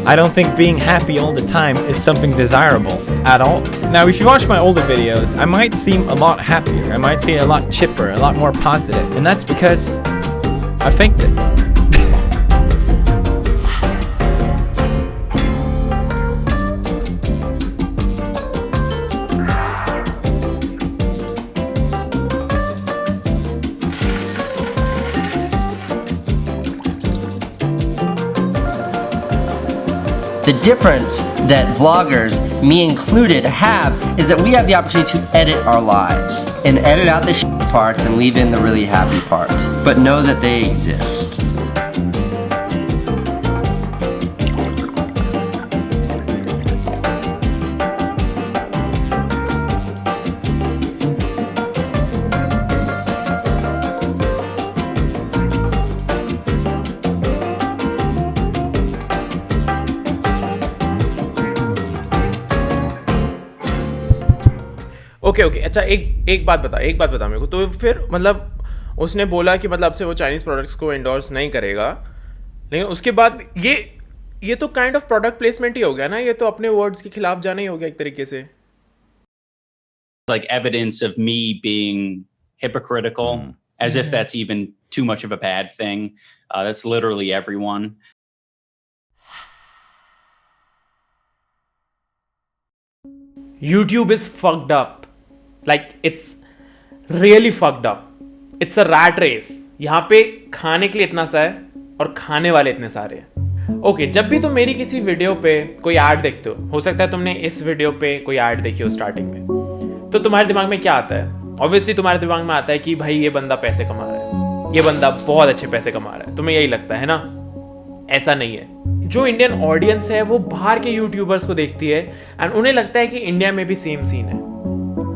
I don't think being happy all the time is something desirable at all. Now, if you watch my older videos, I might seem a lot happier. I might seem a lot chipper, a lot more positive. And that's because I faked it. The difference that vloggers, me included, have is that we have the opportunity to edit our lives and edit out the parts and leave in the really happy parts, but know that they exist. Okay अच्छा एक बात बता मेरे को। तो फिर मतलब उसने बोला कि मतलब अब से वो चाइनीज़ प्रोडक्ट्स को एंडोर्स नहीं करेगा, लेकिन उसके बाद ये तो काइंड ऑफ प्रोडक्ट प्लेसमेंट ही हो गया ना, ये तो अपने वर्ड्स के खिलाफ जाना ही हो गया एक तरीके से। Like evidence of me being hypocritical, as if that's even too much of a bad thing. That's literally everyone. YouTube is fucked up. Like it's really fucked up. It's a rat race. यहाँ पे खाने के लिए इतना सा है और खाने वाले इतने सारे हैं। ओके, जब भी तुम मेरी किसी वीडियो पे कोई ऐड देखते हो सकता है तुमने इस वीडियो पे कोई ऐड देखी हो स्टार्टिंग में, तो तुम्हारे दिमाग में क्या आता है? ऑब्वियसली तुम्हारे दिमाग में आता है कि भाई ये बंदा पैसे कमा रहा है, ये बंदा बहुत अच्छे पैसे कमा रहा है। तुम्हें यही लगता है ना? ऐसा नहीं है। जो इंडियन ऑडियंस है वो बाहर के यूट्यूबर्स को देखती है एंड उन्हें लगता है कि इंडिया में भी सेम सीन है।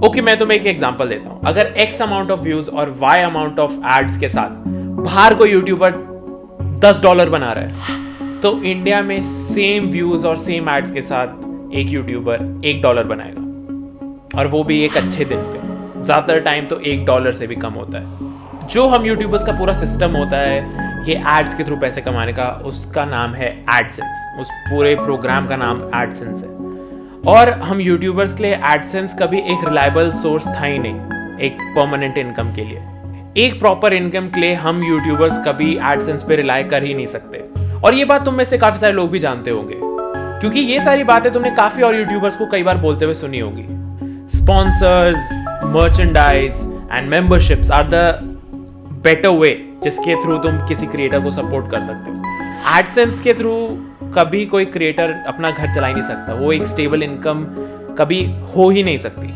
ओके, मैं तुम्हें एक एग्जांपल देता हूं। अगर X अमाउंट ऑफ व्यूज और Y अमाउंट ऑफ एड्स के साथ बाहर कोई यूट्यूबर $10 बना रहा है, तो इंडिया में सेम व्यूज और सेम एड्स के साथ एक यूट्यूबर $1 बनाएगा, और वो भी एक अच्छे दिन पे। ज्यादातर टाइम तो $1 से भी कम होता है। जो हम यूट्यूबर्स का पूरा सिस्टम होता है ये एड्स के थ्रू पैसे कमाने का, उसका नाम है एडसेंस। उस पूरे प्रोग्राम का नाम एडसेंस है। और हम यूट्यूबर्स के लिए एडसेंस कभी एक रिलायबल सोर्स था ही नहीं एक परमानेंट इनकम के लिए। एक प्रॉपर इनकम के लिए हम यूट्यूबर्स कभी एडसेंस पे रिलाय कर ही नहीं सकते। और ये बात तुम में से काफी सारे लोग भी जानते होंगे, क्योंकि ये सारी बातें तुमने काफी और यूट्यूबर्स को कई बार बोलते हुए सुनी होगी। Sponsors, merchandise and memberships are the better way जिसके थ्रू तुम किसी क्रिएटर को सपोर्ट कर सकते हो। एडसेंस के थ्रू कभी कोई क्रिएटर अपना घर चला ही नहीं सकता, वो एक स्टेबल इनकम कभी हो ही नहीं सकती।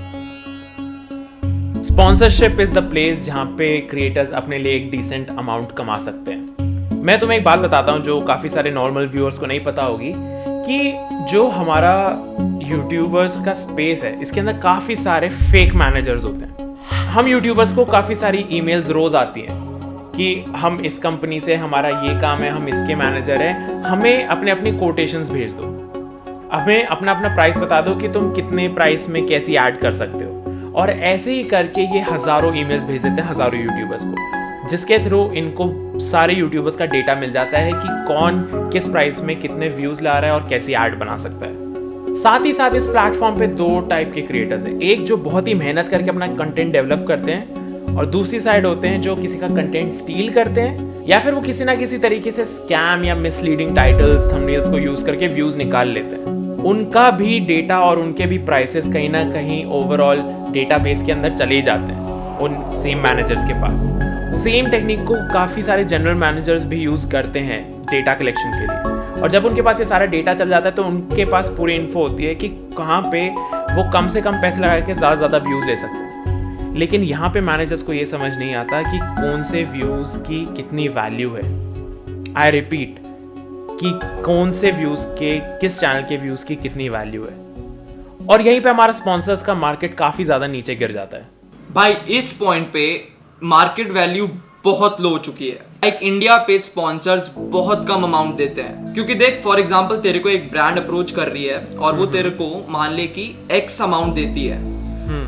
स्पॉन्सरशिप इज द प्लेस जहां पे क्रिएटर्स अपने लिए एक डिसेंट अमाउंट कमा सकते हैं। मैं तुम्हें एक बात बताता हूं जो काफी सारे नॉर्मल व्यूअर्स को नहीं पता होगी, कि जो हमारा यूट्यूबर्स का स्पेस है इसके अंदर काफी सारे फेक मैनेजर्स होते हैं। हम यूट्यूबर्स को काफ़ी सारी ईमेल्स रोज़ आती हैं कि हम इस कंपनी से, हमारा ये काम है, हम इसके मैनेजर हैं, हमें अपनी कोटेशंस भेज दो, हमें अपना प्राइस बता दो कि तुम कितने प्राइस में कैसी ऐड कर सकते हो। और ऐसे ही करके ये हज़ारों ईमेल्स भेज देते हैं हज़ारों यूट्यूबर्स को, जिसके थ्रू इनको सारे यूट्यूबर्स का डेटा मिल जाता है कि कौन किस प्राइस में कितने व्यूज़ ला रहा है और कैसी ऐड बना सकता है। साथ ही साथ इस प्लेटफॉर्म पे दो टाइप के क्रिएटर्स हैं, एक जो बहुत ही मेहनत करके अपना कंटेंट डेवलप करते हैं, और दूसरी साइड होते हैं जो किसी का कंटेंट स्टील करते हैं, या फिर वो किसी ना किसी तरीके से स्कैम या मिसलीडिंग टाइटल्स, थंबनेल्स को यूज करके व्यूज निकाल लेते हैं। उनका भी डेटा और उनके भी प्राइसेस कहीं ना कहीं ओवरऑल डेटाबेस के अंदर चले जाते हैं उन सेम मैनेजर्स के पास। सेम टेक्निक को काफ़ी सारे जनरल मैनेजर्स भी यूज़ करते हैं डेटा कलेक्शन के लिए, और जब उनके पास ये सारा डेटा चल जाता है तो उनके पास पूरी इन्फो होती है कि कहाँ पे वो कम से कम पैसे लगा के ज़्यादा से ज़्यादा व्यूज़ ले सकते हैं। लेकिन यहाँ पे मैनेजर्स को ये समझ नहीं आता कि कौन से व्यूज़ की कितनी वैल्यू है। आई रिपीट कि कौन से व्यूज़ के, किस चैनल के व्यूज़ की कितनी वैल्यू है। और यहीं पे हमारा स्पॉन्सर्स का मार्केट काफ़ी ज़्यादा नीचे गिर जाता है। भाई इस पॉइंट पे मार्केट वैल्यू बहुत लो हो चुकी है। लाइक इंडिया पे स्पॉन्सर्स बहुत कम अमाउंट देते हैं, क्योंकि देख फॉर एग्जांपल तेरे को एक ब्रांड अप्रोच कर रही है और वो तेरे को मान ले कि X अमाउंट देती है,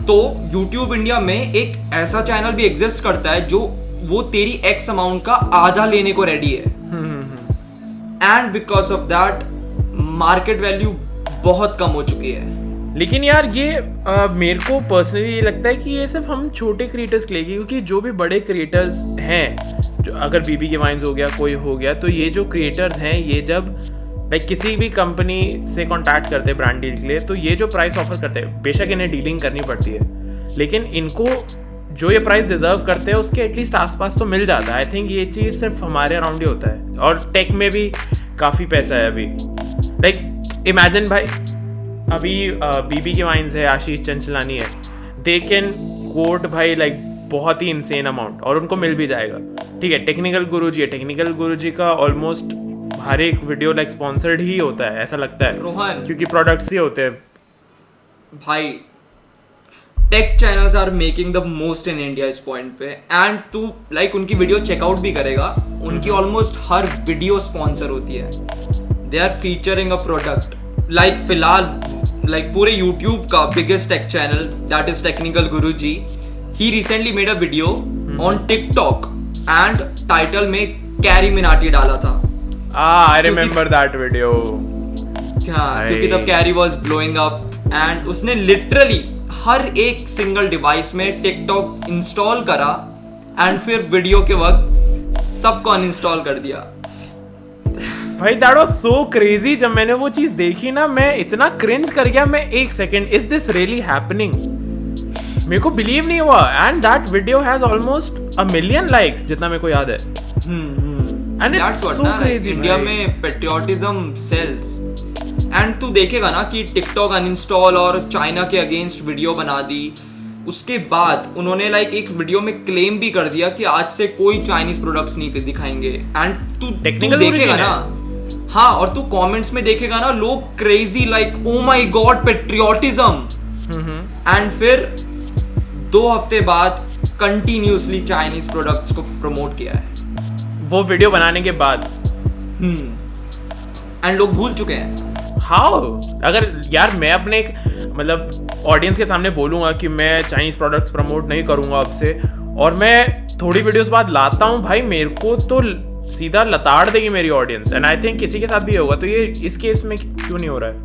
तो YouTube इंडिया में एक ऐसा चैनल भी एग्जिस्ट करता है जो वो तेरी X अमाउंट का आधा लेने को रेडी है। And because of that market value बहुत कम हो चुकी है। लेकिन यार ये मेरे को पर्सनली ये लगता है कि ये सिर्फ हम छोटे क्रिएटर्स के लिए, क्योंकि जो भी बड़े क्रिएटर्स हैं, जो अगर बीबी के वाइन्स हो गया, कोई हो गया, तो ये जो क्रिएटर्स हैं, ये जब लाइक किसी भी कंपनी से कांटेक्ट करते हैं ब्रांड डील के लिए, तो ये जो प्राइस ऑफर करते हैं, बेशक इन्हें डीलिंग करनी पड़ती है, लेकिन इनको जो ये प्राइस डिजर्व करते हैं उसके एटलीस्ट आसपास तो मिल जाता है। आई थिंक ये चीज़ सिर्फ हमारे अराउंड ही होता है, और टेक में भी काफ़ी पैसा है अभी। लाइक इमेजिन भाई, अभी बीबी के वाइन्स है, आशीष चंचलानी है, दे कैन कोट भाई लाइक बहुत ही इंसेन अमाउंट, और उनको मिल भी जाएगा। ठीक है, टेक्निकल गुरुजी है, टेक्निकल गुरुजी का ऑलमोस्ट हर एक वीडियो लाइक स्पॉन्सर्ड ही होता है, ऐसा लगता है रोहन, क्योंकि प्रोडक्ट्स ही होते हैं भाई। Tech channels are making the most in India इस पॉइंट पे, एंड तू लाइक उनकी वीडियो चेकआउट भी करेगा, उनकी ऑलमोस्ट हर वीडियो स्पॉन्सर होती है। They are featuring a product. Like फिलहाल लाइक पूरे यूट्यूब का biggest tech channel that is technical Guruji, he recently made a video on TikTok and title में कैरी मिनाटी डाला था। I remember that video. क्योंकि तब Carry was blowing up, and उसने literally हर एक सिंगल डिवाइस में टिकटॉक इंस्टॉल करा एंड फिर वीडियो के वक्त सबको अनइंस्टॉल कर दिया। भाई दैट वाज सो क्रेजी। जब मैंने वो चीज देखी ना, मैं इतना क्रिंज कर गया, मैं एक second, is this really happening? मेरे को बिलीव नहीं हुआ, and that video has almost 1 million likes जितना मेरे को याद है। And it's so crazy. India में पेट्रियोटिज्म सेल्स, एंड तू देखेगा ना कि टिकटॉक अनइंस्टॉल और चाइना के अगेंस्ट वीडियो बना दी। उसके बाद उन्होंने लाइक एक वीडियो में क्लेम भी कर दिया कि आज से कोई चाइनीज प्रोडक्ट्स नहीं दिखाएंगे। एंड तू देखेगा ना, हाँ, और तू कमेंट्स में देखेगा ना, लोग crazy like oh my God patriotism. And फिर 2 हफ्ते बाद कंटिन्यूअसली चाइनीज प्रोडक्ट्स को प्रमोट किया है वो वीडियो बनाने के बाद। एंड लोग भूल चुके हैं। हाउ? अगर यार मैं अपने मतलब ऑडियंस के सामने बोलूंगा कि मैं चाइनीज प्रोडक्ट्स प्रमोट नहीं करूंगा अब से, और मैं थोड़ी वीडियोस बाद लाता हूं, भाई मेरे को तो सीधा लताड़ देगी मेरी ऑडियंस। एंड आई थिंक किसी के साथ भी होगा। तो ये इस केस में क्यों नहीं हो रहा है?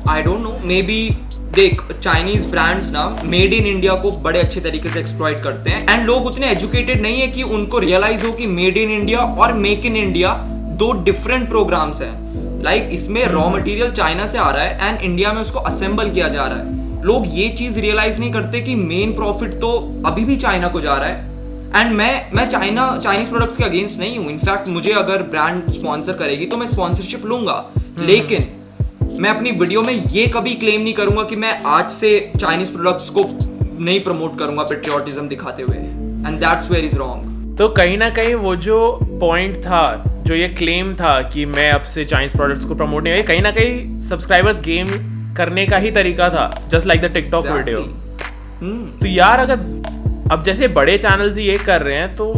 I don't know, may be देख, चाइनीज ब्रांड्स ना मेड इन इंडिया को बड़े अच्छे तरीके से एक्सप्लॉइट करते हैं, एंड लोग उतने एजुकेटेड नहीं है कि उनको रियलाइज हो कि मेड इन इंडिया और make in India 2 different programmes हैं। लाइक इसमें रॉ मटेरियल चाइना से आ रहा है एंड इंडिया में उसको असेंबल किया जा रहा है। लोग ये चीज रियलाइज नहीं करते कि मेन प्रॉफिट तो अभी भी चाइना को जा रहा है। एंड मैं चाइनीज प्रोडक्ट्स के अगेंस्ट नहीं हूँ। इनफैक्ट मुझे अगर ब्रांड स्पॉन्सर करेगी तो मैं स्पॉन्सरशिप लूंगा, लेकिन मैं अपनी वीडियो में ये कभी क्लेम नहीं करूंगा कि मैं आज से चाइनीज प्रोडक्ट्स को नहीं प्रमोट करूंगा पेट्रियोटिज्म दिखाते हुए। And that's where is wrong. तो कहीं ना कहीं वो जो पॉइंट था, जो ये क्लेम था कि मैं अब से चाइनीज प्रोडक्ट्स को प्रमोट नहीं, कहीं ना कहीं सब्सक्राइबर्स गेम करने का ही तरीका था, just like the TikTok video. तो यार अगर अब जैसे बड़े चैनल्स ही ये कर रहे हैं, तो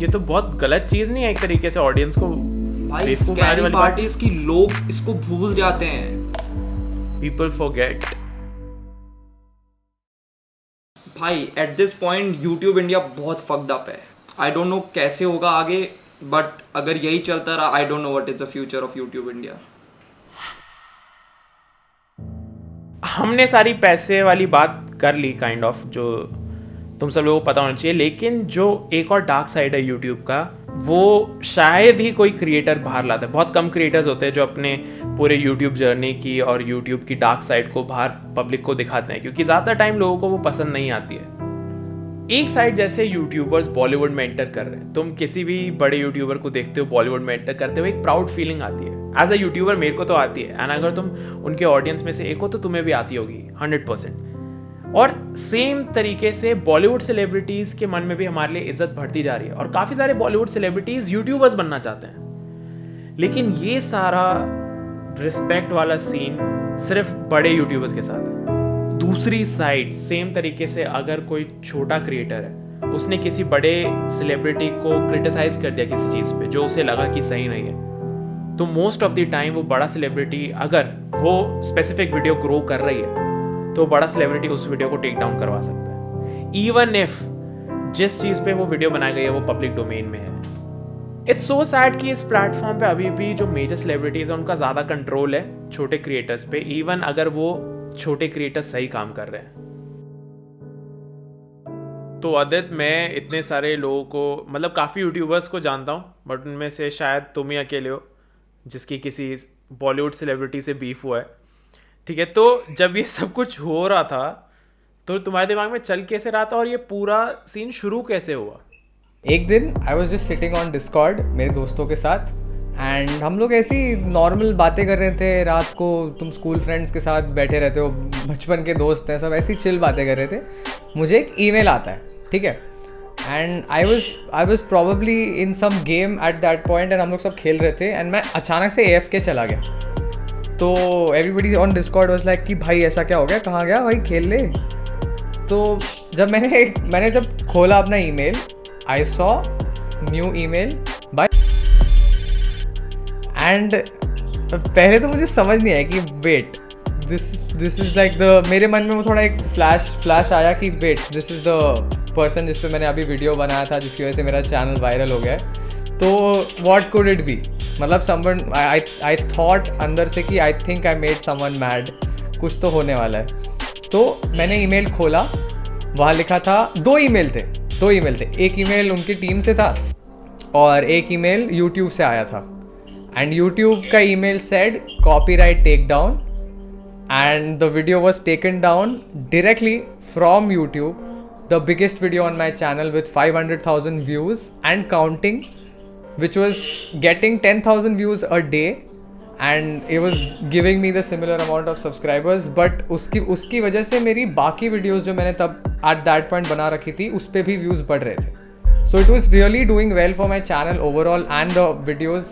ये तो बहुत गलत चीज नहीं है एक तरीके से ऑडियंस को? भाई स्कैरी पार्टीज की लोग इसको भूल जाते हैं। People forget. भाई at this point YouTube India बहुत फक्ड अप है। आई डोंट नो कैसे होगा आगे, बट अगर यही चलता रहा, I don't know what is the future of YouTube India. हमने सारी पैसे वाली बात कर ली काइंड ऑफ, जो तुम सब लोगों को पता होना चाहिए, लेकिन जो एक और डार्क साइड है यूट्यूब का, वो शायद ही कोई क्रिएटर बाहर लाता है। बहुत कम क्रिएटर्स होते हैं जो अपने पूरे यूट्यूब जर्नी की और यूट्यूब की डार्क साइड को बाहर पब्लिक को दिखाते हैं, क्योंकि ज़्यादा टाइम लोगों को वो पसंद नहीं आती है। एक साइड जैसे यूट्यूबर्स बॉलीवुड में एंटर कर रहे हैं, तुम किसी भी बड़े यूट्यूबर को देखते हो बॉलीवुड में एंटर करते हुए, एक प्राउड फीलिंग आती है। एज अ यूट्यूबर मेरे को तो आती है, एंड अगर तुम उनके ऑडियंस में से एक हो तो तुम्हें भी आती होगी 100%। और सेम तरीके से बॉलीवुड सेलिब्रिटीज के मन में भी हमारे लिए इज्जत बढ़ती जा रही है, और काफी सारे बॉलीवुड सेलिब्रिटीज यूट्यूबर्स बनना चाहते हैं। लेकिन ये सारा रिस्पेक्ट वाला सीन सिर्फ बड़े यूट्यूबर्स के साथ है। दूसरी साइड सेम तरीके से अगर कोई छोटा क्रिएटर है, उसने किसी बड़े सेलिब्रिटी को क्रिटिसाइज कर दिया किसी चीज पे जो उसे लगा कि सही नहीं है, तो मोस्ट ऑफ द टाइम वो बड़ा सेलिब्रिटी, अगर वो स्पेसिफिक वीडियो ग्रो कर रही है, तो बड़ा सेलिब्रिटी उस वीडियो को टेक डाउन करवा सकता है, इवन इफ जिस चीज पे वो वीडियो बनाई गई है वो पब्लिक डोमेन में है। इट्स सो सैड कि इस प्लेटफॉर्म पे अभी भी जो मेजर सेलिब्रिटीज है उनका ज़्यादा कंट्रोल है छोटे क्रिएटर्स पे, इवन अगर वो छोटे क्रिएटर्स सही काम कर रहे हैं। तो आदित्य, मैं इतने सारे लोगों को, मतलब काफ़ी यूट्यूबर्स को जानता हूँ, बट उनमें से शायद तुम ही अकेले हो जिसकी किसी बॉलीवुड सेलिब्रिटी से बीफ हुआ है, ठीक है। तो जब ये सब कुछ हो रहा था तो तुम्हारे दिमाग में चल कैसे रहा था और ये पूरा सीन शुरू कैसे हुआ? एक दिन I was just sitting on Discord मेरे दोस्तों के साथ, एंड हम लोग ऐसी नॉर्मल बातें कर रहे थे। रात को तुम स्कूल फ्रेंड्स के साथ बैठे रहते हो, बचपन के दोस्त हैं सब, ऐसी चिल बातें कर रहे थे। मुझे एक ईमेल आता है, ठीक है, and I was probably in some game at that point, and हम लोग सब खेल रहे थे, एंड मैं अचानक से AFK चला गया। तो everybody on Discord was like कि भाई ऐसा क्या हो गया, कहाँ गया भाई, खेल ले। तो जब मैंने जब खोला अपना email, I saw new email by, and पहले तो मुझे समझ नहीं आया कि wait this is like the, मेरे मन में वो थोड़ा एक फ्लैश आया कि wait this is the person जिस पे मैंने अभी वीडियो बनाया था जिसकी वजह से मेरा चैनल वायरल हो गया है। तो व्हाट कुड इट बी, मतलब समवन, आई थॉट अंदर से कि I think I made someone mad, कुछ तो होने वाला है। तो मैंने ईमेल खोला, वहाँ लिखा था दो ईमेल थे। एक ईमेल उनकी टीम से था और एक ईमेल यूट्यूब से आया था, एंड यूट्यूब का email said copyright take down, and the video was taken down directly from YouTube, the biggest video on my channel with 500,000 views and counting, which was getting 10,000 views a day, and it was giving me the similar amount of subscribers, but उसकी वजह से मेरी बाकी videos जो मैंने तब at that point बना रखी थी उस पर भी व्यूज़ बढ़ रहे थे। So it was really doing well for my channel overall, and the videos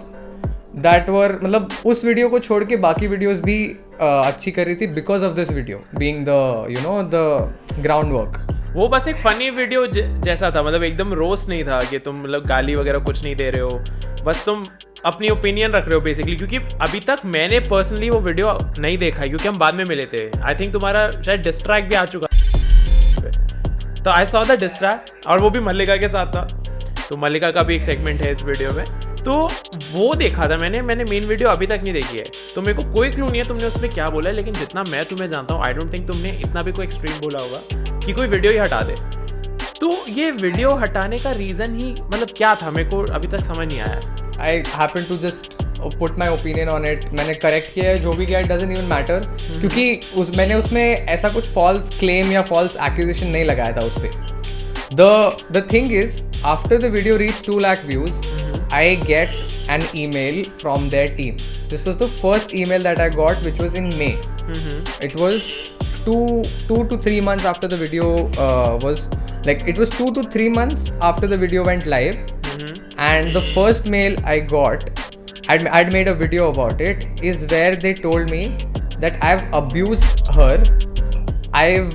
that were, मतलब उस वीडियो को छोड़ के बाकी वीडियोस भी अच्छी कर रही थी because of this video being the, you know, the groundwork. वो बस एक फनी वीडियो जैसा था, मतलब एकदम रोस्ट नहीं था कि तुम मतलब गाली वगैरह कुछ नहीं दे रहे हो, बस तुम अपनी ओपिनियन रख रहे हो बेसिकली। क्योंकि अभी तक मैंने पर्सनली वो वीडियो नहीं देखा है क्योंकि हम बाद में मिले थे। आई थिंक तुम्हारा शायद डिस्ट्रैक्ट भी आ चुका, तो आई सॉ द डिस्ट्रैक्ट, और वो भी मल्लिका के साथ था। तो मल्लिका का भी एक सेगमेंट है इस वीडियो में, तो वो देखा था मैंने मेन वीडियो अभी तक नहीं देखी है, तो मेरे को कोई क्लू नहीं है तुमने उसमें क्या बोला है। लेकिन जितना मैं तुम्हें जानता हूँ, आई डोंट थिंक तुमने इतना भी कोई एक्सट्रीम बोला होगा कि कोई वीडियो ही हटा दे। तो ये वीडियो हटाने का रीज़न ही मतलब क्या था, मेरे को अभी तक समझ नहीं आया। I happen to just put my opinion on it. मैंने करेक्ट किया है, जो भी किया, it doesn't even matter, क्योंकि मैंने उसमें ऐसा कुछ false claim या false accusation नहीं लगाया था उस पर। The thing is, after the video reached 2 lakh views, I get an email from their team. This was the first email that I got, which was in May. It was 2 to 3 months after the video was, like, it was 2 to 3 months after the video went live. And the first mail I got, I'd made a video about it, is where they told me that I've abused her. I've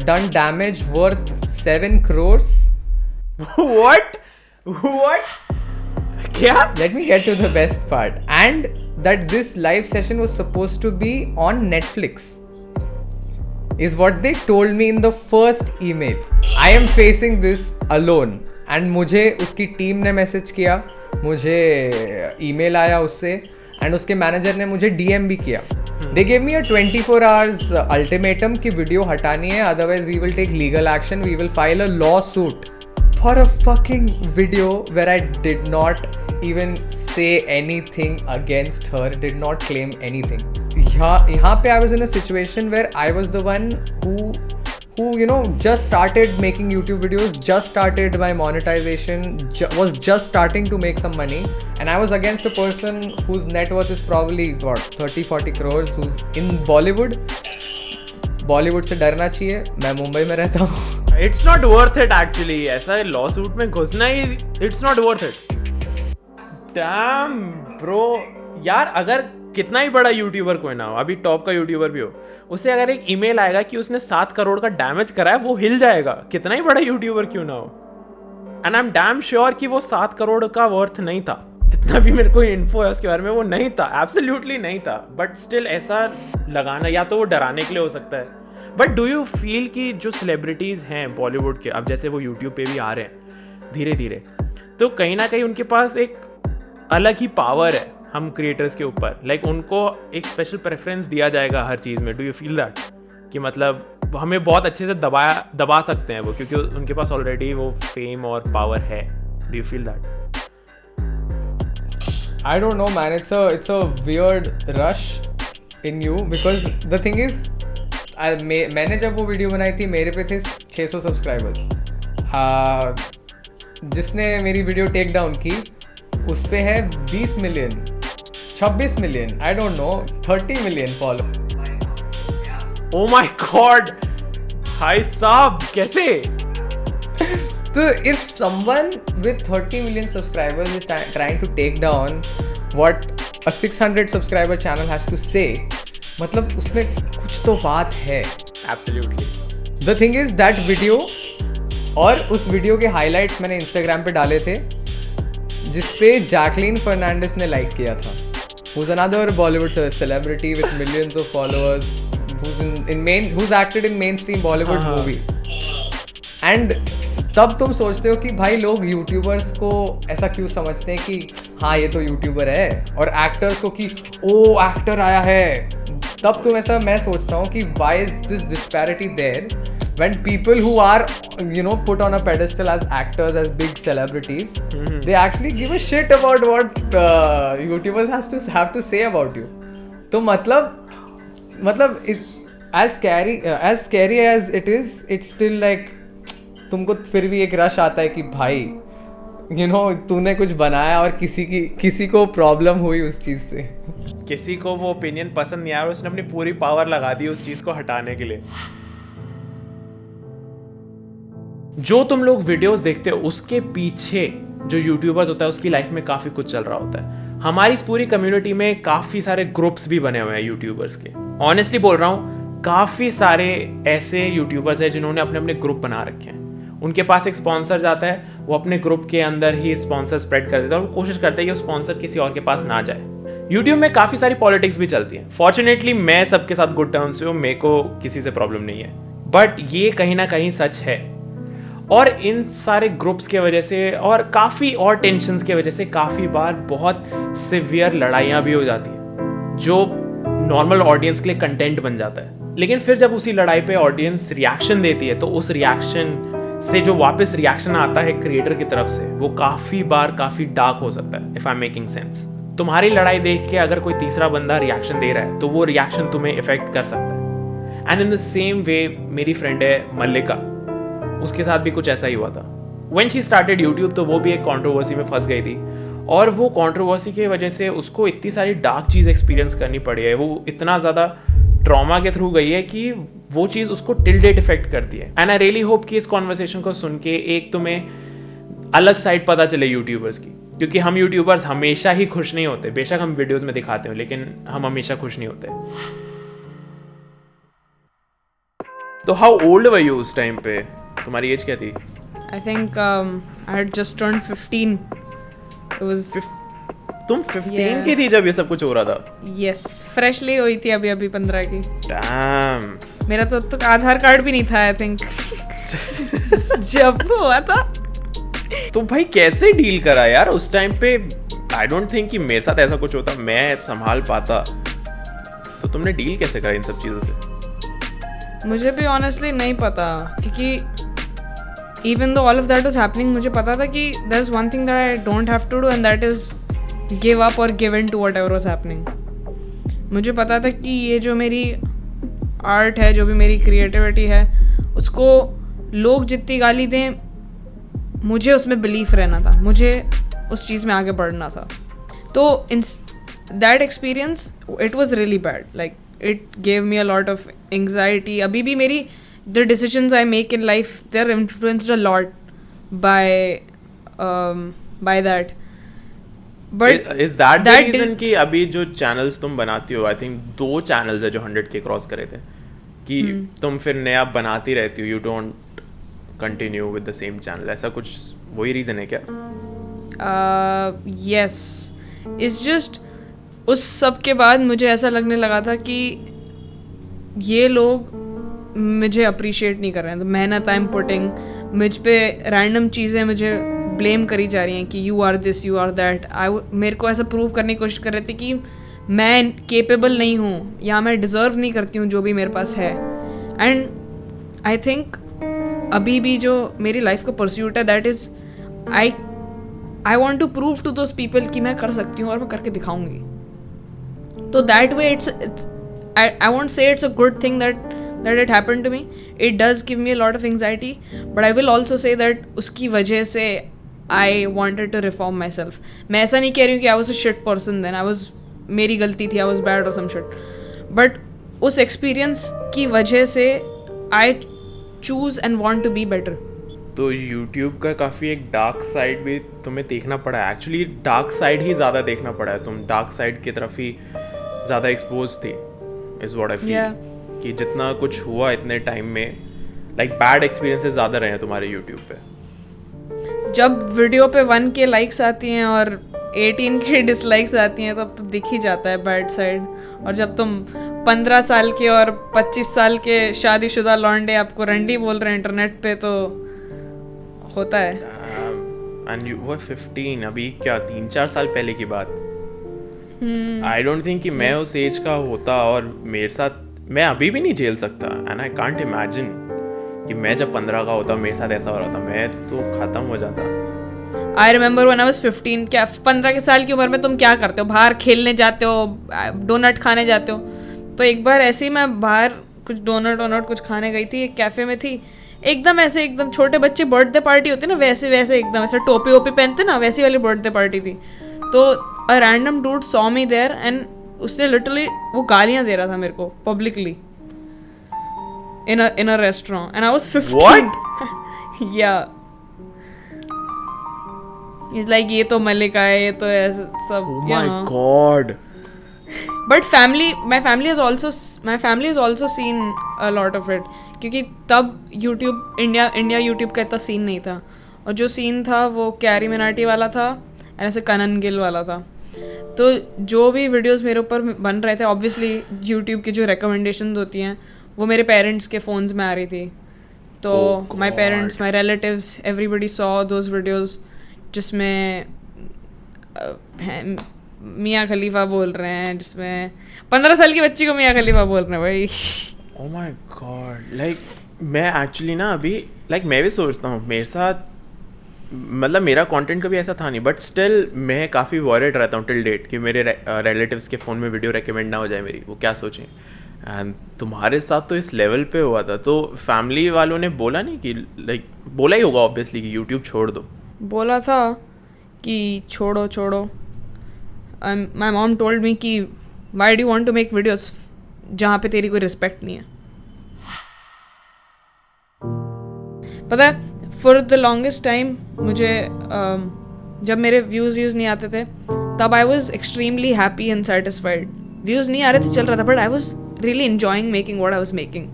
done damage worth 7 crores. What? क्या? Let me get to the best part. And that this live session was supposed to be on Netflix, is what they told me in the first email. I am facing this alone. And मुझे उसकी team ने message किया, मुझे email आया उससे, and उसके manager ने मुझे DM भी किया। They gave me a 24 hours ultimatum कि वीडियो हटानी है, otherwise we will take legal action, we will file a lawsuit for a fucking video where I did not even say anything against her, did not claim anything. यहाँ पे I was in a situation where I was the one who you know just started making YouTube videos, just started my monetization, was just starting to make some money, and I was against a person whose net worth is probably what 30-40 crores, who's in Bollywood से डरना चाहिए। मैं मुंबई में रहता हूँ। It's not worth it actually, ऐसा law suit में घुसना ही it's not worth it. Damn bro, यार अगर कितना ही बड़ा यूट्यूबर कोई ना हो, अभी टॉप का यूट्यूबर भी हो, उसे अगर एक ईमेल आएगा कि उसने 7 करोड़ का डैमेज करा है, वो हिल जाएगा, कितना ही बड़ा यूट्यूबर क्यों ना हो। And I am damn sure कि वो 7 करोड़ का वर्थ नहीं था, जितना भी मेरे को इन्फो है उसके बारे में, वो नहीं था, एब्सोल्युटली नहीं था। बट स्टिल ऐसा लगाना, या तो वो डराने के लिए हो सकता है। बट डू यू फील कि जो सेलिब्रिटीज़ हैं बॉलीवुड के, अब जैसे वो यूट्यूब पे भी आ रहे हैं धीरे धीरे, तो कहीं ना कहीं उनके पास एक अलग ही पावर है हम क्रिएटर्स के ऊपर. लाइक उनको एक स्पेशल प्रेफरेंस दिया जाएगा हर चीज़ में. डू यू फील दैट कि मतलब हमें बहुत अच्छे से दबा सकते हैं वो, क्योंकि उनके पास ऑलरेडी वो फेम और पावर है. Do you feel that? I don't know, man. It's a weird rush in you because the thing is, मैंने जब वो वीडियो बनाई थी मेरे पे थे 600 सब्सक्राइबर्स. जिसने मेरी वीडियो टेक डाउन की उस पे है 20 million, 26 million, I don't know, 30 million follow. Oh my God! भाई साहब कैसे? So if someone with 30 million subscribers is trying to take down what a 600 subscriber channel has to say, मतलब उसमें कुछ तो बात है. Absolutely. The thing is that video और उस वीडियो के highlights मैंने Instagram पे डाले थे जिसपे जैकलीन फर्नांडिस ने लाइक किया था. Who's another Bollywood celebrity with millions of followers, who's acted in mainstream Bollywood movies. And तब तुम सोचते हो कि भाई लोग यूट्यूबर्स को ऐसा क्यों समझते हैं कि हाँ ये तो यूट्यूबर है, और एक्टर्स को कि ओ एक्टर आया है. तब तुम ऐसा, मैं सोचता हूँ कि why is this disparity there when people who are put on a pedestal as actors, as big celebrities, they actually give a shit about what YouTubers have to say about you. तो मतलब as scary as it is, it's still like तुमको फिर भी एक rush आता है कि भाई तूने कुछ बनाया और किसी को प्रॉब्लम हुई उस चीज़ से. किसी को वो ओपिनियन पसंद नहीं आया और उसने अपनी पूरी पावर लगा दी उस चीज़ को हटाने के लिए. जो तुम लोग वीडियोस देखते हो उसके पीछे जो यूट्यूबर्स होता है उसकी लाइफ में काफ़ी कुछ चल रहा होता है. हमारी इस पूरी कम्युनिटी में काफ़ी सारे ग्रुप्स भी बने हुए हैं यूट्यूबर्स के. ऑनेस्टली बोल रहा हूँ, काफ़ी सारे ऐसे यूट्यूबर्स हैं जिन्होंने अपने अपने ग्रुप बना रखे हैं. उनके पास एक स्पॉन्सर जाता है, वो अपने ग्रुप के अंदर ही स्पॉन्सर स्प्रेड कर देता है और कोशिश करते हैं कि वो स्पॉन्सर किसी और के पास ना जाए. यूट्यूब में काफ़ी सारी पॉलिटिक्स भी चलती है. फॉर्चुनेटली मैं सबके साथ गुड टर्म्स पे हूँ, मेरे को किसी से प्रॉब्लम नहीं है. बट ये कहीं ना कहीं सच है. और इन सारे ग्रुप्स के वजह से और काफ़ी और टेंशन्स के वजह से काफ़ी बार बहुत सिवियर लड़ाइयाँ भी हो जाती हैं जो नॉर्मल ऑडियंस के लिए कंटेंट बन जाता है. लेकिन फिर जब उसी लड़ाई पे ऑडियंस रिएक्शन देती है तो उस रिएक्शन से जो वापस रिएक्शन आता है क्रिएटर की तरफ से वो काफ़ी बार काफ़ी डार्क हो सकता है. If I am making sense. तुम्हारी लड़ाई देख के अगर कोई तीसरा बंदा रिएक्शन दे रहा है तो वो रिएक्शन तुम्हें इफेक्ट कर सकता है. And in the same way मेरी फ्रेंड है मल्लिका, उसके साथ भी कुछ ऐसा ही हुआ था. व्हेन शी स्टार्टेड यूट्यूब तो वो भी एक कंट्रोवर्सी में फंस गई थी और वो कंट्रोवर्सी की वजह से उसको इतनी सारी डार्क चीज़ एक्सपीरियंस करनी पड़ी है. वो इतना ज़्यादा ट्रॉमा के थ्रू गई है कि वो चीज़ उसको टिल डेट इफेक्ट करती है. एंड आई रियली होप कि इस कॉन्वर्सेशन को सुन के एक तुम्हें अलग साइड पता चले यूट्यूबर्स की, क्योंकि हम यूट्यूबर्स हमेशा ही खुश नहीं होते. बेशक हम वीडियोस में दिखाते हो लेकिन हम हमेशा खुश नहीं होते. तो हाउ ओल्ड वर यू उस टाइम पे? तुम्हारी एज क्या थी? I think I had just turned 15. It was तुम 15 की थी जब ये सब कुछ हो रहा था? yes, freshly हुई थी अभी 15 की. Damn. मेरा तो अब तक आधार कार्ड भी नहीं था आई थिंक जब हुआ था. तो भाई कैसे डील करा यार उस टाइम पे? आई डोंट थिंक कि मेरे साथ ऐसा कुछ होता, मैं संभाल पाता. तो तुमने डील कैसे करा इन सब चीज़ों से? मुझे भी ऑनेस्टली नहीं पता, क्योंकि even though all of that was happening, मुझे पता था कि there's one thing that I don't have to do and that is give up or give in to whatever was happening. मुझे पता था कि ये जो मेरी आर्ट है, जो भी मेरी क्रिएटिविटी है, उसको लोग जितनी गाली दें मुझे उसमें बिलीफ रहना था, मुझे उस चीज़ में आगे बढ़ना था. तो in that experience it was really bad. Like it gave me a lot of anxiety. अभी भी मेरी the decisions I make in life, they're influenced a lot by that. But is that the reason कि अभी जो channels तुम बनाती हो, I think 2 channels है जो 100K क्रॉस करे थे, कि तुम फिर नया बनाती रहती हो, you don't continue with the same channel, ऐसा कुछ वही reason है क्या? yes, it's just उस सब के बाद मुझे ऐसा लगने लगा था कि ये लोग मुझे अप्रिशिएट नहीं कर रहे हैं. तो मेहनत आई एम पुटिंग, मुझ पे रैंडम चीज़ें मुझे ब्लेम करी जा रही हैं कि you are this, you are that. मेरे को ऐसा प्रूव करने की कोशिश कर रहे थे कि मैं केपेबल नहीं हूँ या मैं डिज़र्व नहीं करती हूँ जो भी मेरे पास है। एंड आई थिंक अभी भी जो मेरी लाइफ का परस्यूट है, that is I want to prove to those people कि मैं कर सकती हूँ और मैं करके दिखाऊंगी। तो that way it's I won't say it's a good thing that it happened to me. It does give me a lot of anxiety, but I will also say that उसकी वजह से I wanted to reform myself. मैं ऐसा नहीं कह रही हूँ कि I was a shit person then. मेरी गलती थी, I was bad or some shit. But उस experience की वजह से I choose and want to be better. तो YouTube का काफ़ी एक डार्क साइड भी तुम्हें देखना पड़ा है। एक्चुअली डार्क साइड ही ज़्यादा देखना पड़ा है, तुम डार्क साइड की तरफ ही ज़्यादा एक्सपोज थी, इज़ व्हाट आई फील। कि जितना कुछ हुआ इतने टाइम में, लाइक बैड एक्सपीरियंसेस ज़्यादा रहे हैं तुम्हारे YouTube पे। जब वीडियो पे 1K लाइक्स आती हैं और 18K डिसलाइक्स आती हैं तब तो दिख ही जाता है बैड साइड। और जब तुम 15 साल के और 25 साल के शादीशुदा लौंडे आपको रंडी बोल रहे हैं इंटरनेट पे, तो होता है। एंड यू वर 15, अभी क्या 3-4 साल पहले की बात। आई डोंट थिंक कि मैं उस एज का होता और मेरे साथ, मैं अभी भी नहीं झेल सकता। एंड आई कांट इमेजिन कि मैं जब 15 का होता मेरे साथ ऐसा हो रहा था, मैं तो ख़त्म हो जाता। I remember when I was 15, क्या 15 के साल की उम्र में तुम क्या करते हो? बाहर खेलने जाते हो, डोनट खाने जाते हो। तो एक बार ऐसे ही मैं बाहर कुछ डोनट कुछ खाने गई थी, एक कैफ़े में थी, एकदम ऐसे एकदम छोटे बच्चे बर्थडे पार्टी होती है ना, वैसे एकदम ऐसे टोपी वोपी पहनते ना, वैसी वाली बर्थडे पार्टी थी। तो a random dude saw me there and उसने लिटरली वो गालियां दे रहा था मेरे को publicly in a restaurant and I was 15। या इट्स लाइक ये तो मल्लिका है, ये तो ऐसे सब। Oh my God. But my family has also seen a lot of it, क्योंकि तब इंडिया YouTube का इतना सीन नहीं था, और जो सीन था वो कैरी मिनाटी वाला था और ऐसे कनन गिल वाला था। तो जो भी वीडियोस मेरे ऊपर बन रहे थे, ऑब्वियसली YouTube की जो रिकमेंडेशंस होती हैं वो मेरे पेरेंट्स के फ़ोन्स में आ रही थी। तो my parents, my relatives, everybody saw those videos जिसमें मियाँ खलीफा बोल रहे हैं, जिसमें 15 साल की बच्ची को मियाँ खलीफा बोल रहे हैं भाई। Oh my God. लाइक मैं एक्चुअली ना अभी मैं भी सोचता हूँ मेरे साथ, मतलब मेरा कंटेंट कभी ऐसा था नहीं, बट स्टिल मैं काफ़ी वॉरिड रहता हूँ टिल डेट कि मेरे रिलेटिव्स के फ़ोन में वीडियो रेकमेंड ना हो जाए मेरी, वो क्या सोचें। एंड तुम्हारे साथ तो इस लेवल पे हुआ था, तो फैमिली वालों ने बोला नहीं कि बोला ही होगा ऑब्वियसली कि यूट्यूब छोड़ दो? बोला था कि छोड़ो। माई मॉम टोल्ड मी कि why do want to make videos जहाँ पे तेरी कोई रिस्पेक्ट नहीं है। पता है, फॉर द लॉन्गेस्ट टाइम मुझे जब मेरे व्यूज़ नहीं आते थे तब I was extremely happy and satisfied. Views नहीं आ रहे थे, चल रहा था, but I was really enjoying making what I was making.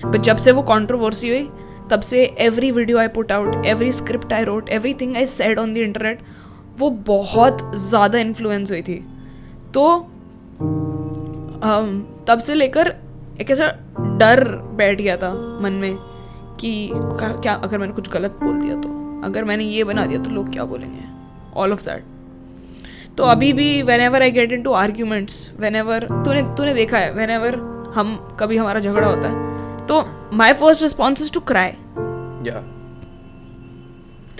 But जब से वो कंट्रोवर्सी हुई तब से every video I put out, every script I wrote, everything I said on the internet, वो बहुत ज़्यादा इन्फ्लुएंस हुई थी। तो तब से लेकर एक ऐसा डर बैठ गया था मन में कि क्या अगर मैंने कुछ गलत बोल दिया तो, अगर मैंने ये बना दिया तो लोग क्या बोलेंगे, ऑल ऑफ दैट। तो अभी भी whenever I get into arguments, whenever तूने देखा है, वेन एवर कभी हमारा झगड़ा होता है तो my first response is to cry,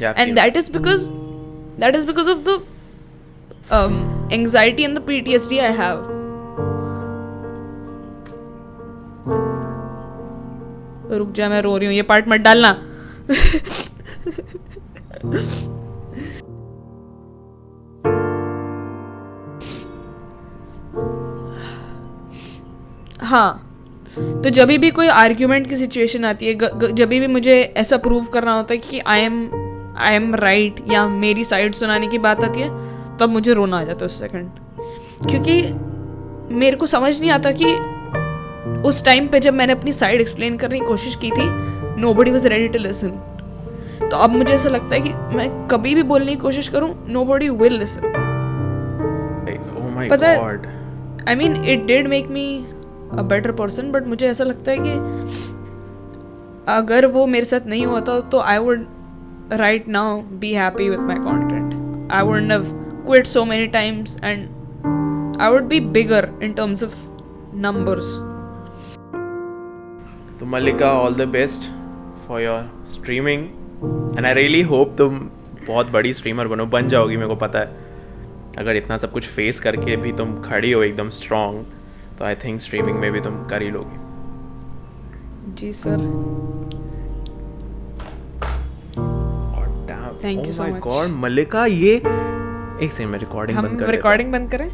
and that is because of the anxiety and the PTSD I have. रुक जा, मैं रो रही हूँ, ये पार्ट मत डालना। हाँ, तो जब भी कोई आर्ग्यूमेंट की सिचुएशन आती है, जब भी मुझे ऐसा प्रूव करना होता है कि आई एम राइट या मेरी साइड सुनाने की बात आती है, तब मुझे रोना आ जाता है उस सेकंड, क्योंकि मेरे को समझ नहीं आता कि उस टाइम पे जब मैंने अपनी साइड एक्सप्लेन करने की कोशिश की थी, nobody was ready to listen. तो अब मुझे ऐसा लगता है कि मैं कभी भी बोलने की कोशिश करूं, नोबडी विल लिसन। पता है, I mean it did make me a better person, but मुझे ऐसा लगता है कि अगर वो मेरे साथ नहीं हुआ था तो I would right now be happy with my content. I wouldn't have quit so many times, and I would be bigger in terms of numbers. तो मल्लिका, all the best for your streaming, and I really hope तुम बहुत बड़ी streamer बन जाओगी. मेरे को पता है अगर इतना सब कुछ फेस करके भी तुम खड़ी हो एकदम स्ट्रॉन्ग, तो आई थिंक स्ट्रीमिंग में भी तुम कर ही लोगी. जी sir. Thank you so much. God Mallika, ये एक सेकंड में रिकॉर्डिंग बंद कर हम देता हूँ. रिकॉर्डिंग बंद करें?